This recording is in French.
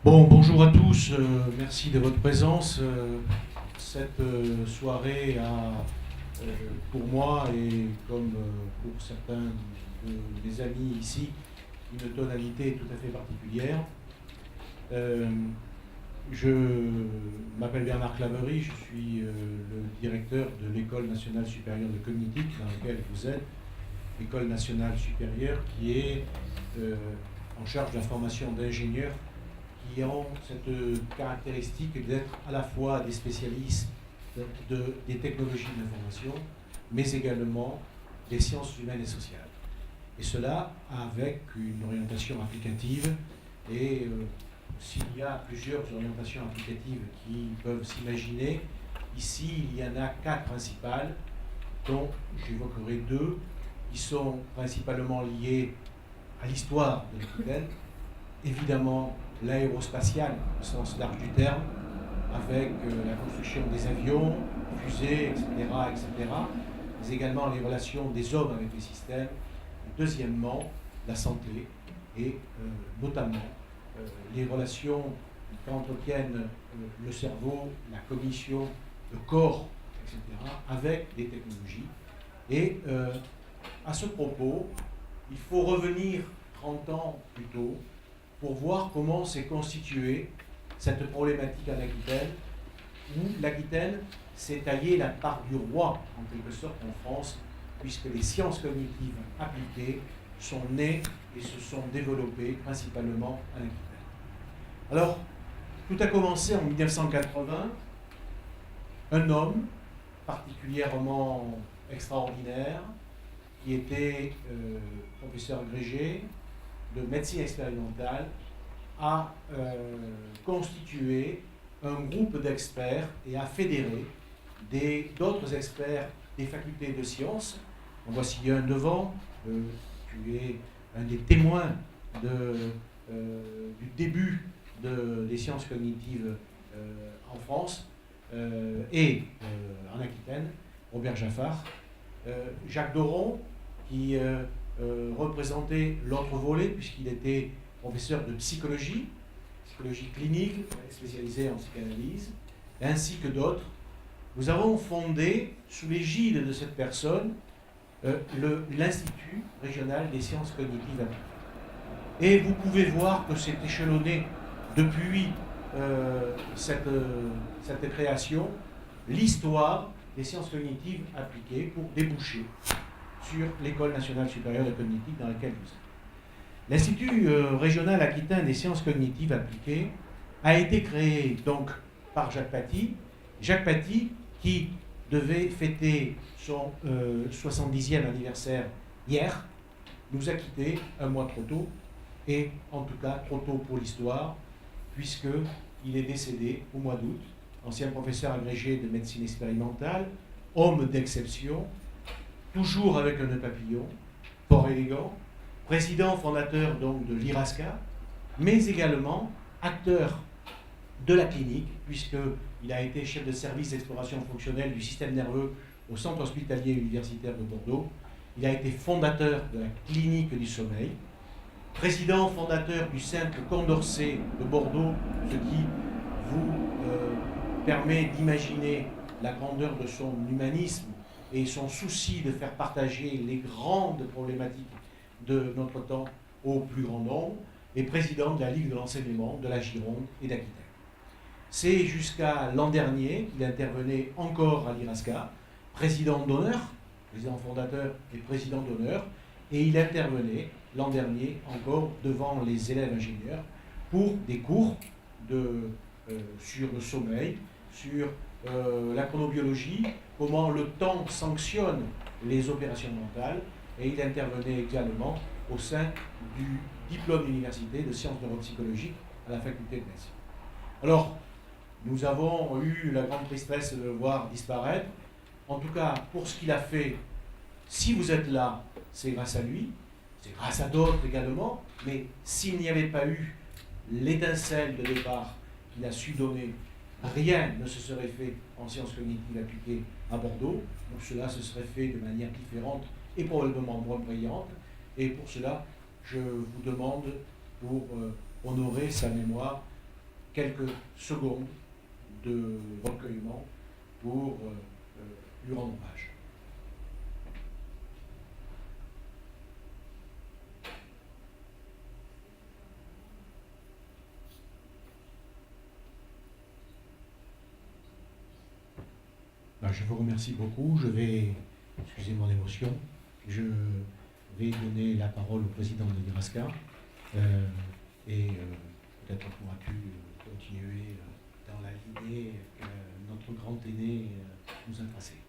Bon, bonjour à tous, merci de votre présence. Cette soirée a, pour moi et comme pour certains de mes amis ici, une tonalité tout à fait particulière. Euh, je m'appelle Bernard Claverie, je suis le directeur de l'École nationale supérieure de cognitique dans laquelle vous êtes, l'École nationale supérieure qui est en charge de la formation d'ingénieurs qui ont cette caractéristique d'être à la fois des spécialistes des technologies de l'information, mais également des sciences humaines et sociales. Et cela avec une orientation applicative. Et s'il y a plusieurs orientations applicatives qui peuvent s'imaginer, ici il y en a 4 principales, dont j'évoquerai 2 qui sont principalement liées à l'histoire de l'Aquitaine, évidemment l'aérospatiale au sens large du terme, avec la construction des avions, fusées, etc., mais également les relations des hommes avec les systèmes, et deuxièmement la santé, et notamment les relations qu'entretiennent le cerveau, la cognition, le corps, etc., avec des technologies. Et à ce propos, il faut revenir 30 ans plus tôt pour voir comment s'est constituée cette problématique en Aquitaine, où l'Aquitaine s'est taillée la part du roi, en quelque sorte, en France, puisque les sciences cognitives appliquées sont nées et se sont développées principalement en Aquitaine. Alors, tout a commencé en 1980. Un homme particulièrement extraordinaire, qui était professeur agrégé de médecine expérimentale, a constitué un groupe d'experts et a fédéré d'autres experts des facultés de sciences. En voici un devant, tu es un des témoins du début des sciences cognitives en France et en Aquitaine, Robert Jaffard, Jacques Doron, qui représentait l'autre volet, puisqu'il était professeur de psychologie clinique, spécialisé en psychanalyse, ainsi que d'autres. Nous avons fondé, sous l'égide de cette personne, l'Institut régional des sciences cognitives appliquées. Et vous pouvez voir que c'est échelonné depuis cette création, l'histoire des sciences cognitives appliquées pour déboucher sur l'École nationale supérieure de cognitique dans laquelle vous êtes. L'Institut régional aquitaine des sciences cognitives appliquées a été créé donc par Jacques Paty. Jacques Paty qui devait fêter son 70e anniversaire hier, nous a quittés un mois trop tôt, et en tout cas trop tôt pour l'histoire, puisqu'il est décédé au mois d'août, ancien professeur agrégé de médecine expérimentale, homme d'exception, toujours avec un nœud papillon, fort élégant, président fondateur donc de l'IRASCA, mais également acteur de la clinique, puisqu'il a été chef de service d'exploration fonctionnelle du système nerveux au Centre hospitalier universitaire de Bordeaux. Il a été fondateur de la clinique du sommeil, président fondateur du Centre Condorcet de Bordeaux, ce qui vous permet d'imaginer la grandeur de son humanisme et son souci de faire partager les grandes problématiques de notre temps au plus grand nombre, et président de la Ligue de l'enseignement de la Gironde et d'Aquitaine. C'est jusqu'à l'an dernier qu'il intervenait encore à l'IRASCA, président d'honneur, président fondateur et président d'honneur, et il intervenait l'an dernier encore devant les élèves ingénieurs pour des cours sur le sommeil, sur la chronobiologie, comment le temps sanctionne les opérations mentales, et il intervenait également au sein du diplôme d'université de sciences neuropsychologiques à la faculté de médecine. Alors, nous avons eu la grande tristesse de le voir disparaître. En tout cas, pour ce qu'il a fait, si vous êtes là, c'est grâce à lui, c'est grâce à d'autres également, mais s'il n'y avait pas eu l'étincelle de départ qu'il a su donner, rien ne se serait fait en sciences cognitives appliquées à Bordeaux. Donc cela se serait fait de manière différente et probablement moins brillante. Et pour cela, je vous demande, pour honorer sa mémoire, quelques secondes de recueillement pour lui rendre hommage. Ben, je vous remercie beaucoup. Je vais, excusez mon émotion, je vais donner la parole au président de l'IRASCA et peut-être pourras-tu continuer dans la lignée que notre grand aîné nous a tracée.